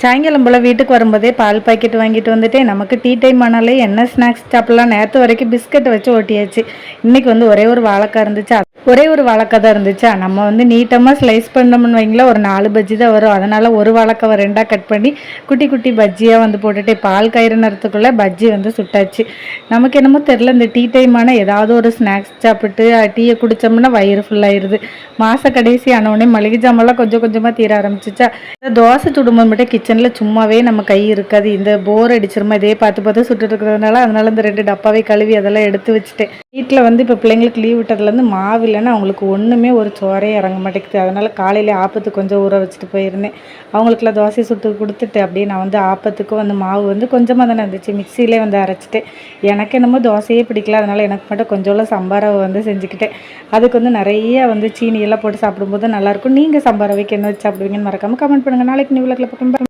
சாயங்காலம் போல் வீட்டுக்கு வரும்போதே பால் பாக்கெட் வாங்கிட்டு வந்துட்டேன். நமக்கு டீ டைம் ஆனாலே என்ன ஸ்நாக்ஸ் சாப்பிட்லாம், நேற்று வரைக்கும் பிஸ்கட்டை வச்சு ஓட்டியாச்சு. இன்றைக்கி வந்து ஒரே ஒரு வாழைக்காய் இருந்துச்சா, ஒரே ஒரு வாழைக்காய் தான் இருந்துச்சா. நம்ம வந்து நீட்டமாக ஸ்லைஸ் பண்ணோம்னு வைங்களேன், ஒரு 4 பஜ்ஜி தான் வரும். அதனால் ஒரு வாழைக்காவை 2ஆக கட் பண்ணி குட்டி குட்டி பஜ்ஜியாக வந்து போட்டுட்டு பால் காயிற நேரத்துக்குள்ளே பஜ்ஜி வந்து சுட்டாச்சு. நமக்கு என்னமோ தெரில, இந்த டீ டைம் ஆனால் ஏதாவது ஒரு ஸ்நாக்ஸ் சாப்பிட்டு டீயை குடித்தோம்னா வயிறு ஃபுல்லாகிடுது. மாத கடைசி ஆனவுடனே மளிகை ஜாமெல்லாம் கொஞ்சம் கொஞ்சமாக தீர ஆரம்பிச்சிச்சா. தோசை சுடும்போது மட்டும் கிச்சனில் சும்மாவே நம்ம கை இருக்காது. இந்த போர் அடிச்சிருமா இதே பார்த்து பார்த்து சுட்டுட்டு இருக்கிறதுனால, அதனால இந்த 2 டப்பாவே கழுவி அதெல்லாம் எடுத்து வச்சுட்டேன். வீட்டில் வந்து இப்போ பிள்ளைங்களுக்கு லீவ் விட்டதுலேருந்து மாவு இல்லைன்னா அவங்களுக்கு ஒன்றுமே ஒரு சோறே இறங்க மாட்டேங்குது. அதனால் காலையில் ஆப்பத்துக்கு கொஞ்சம் ஊற வச்சுட்டு போயிருந்தேன். அவங்களுக்குலாம் தோசை சுட்டு கொடுத்துட்டு அப்படியே நான் வந்து ஆப்பத்துக்கும் வந்து மாவு வந்து கொஞ்சமாக தானே இருந்துச்சு, மிக்சியிலே வந்து அரைச்சிட்டேன். எனக்கு என்னமோ தோசையே பிடிக்கல, அதனால் எனக்கு மட்டும் கொஞ்சோളം சம்பாரவை வந்து செஞ்சுக்கிட்டேன். அதுக்கு வந்து நிறைய வந்து சீனியெல்லாம் போட்டு சாப்பிடும்போது நல்லாயிருக்கும். நீங்கள் சம்பாரவைக்கு என்ன வச்சு சாப்பிடுவீங்கன்னு மறக்காமல் கமெண்ட் பண்ணுங்கள். நாளைக்கு நீ விளக்கில் பார்க்கணும்.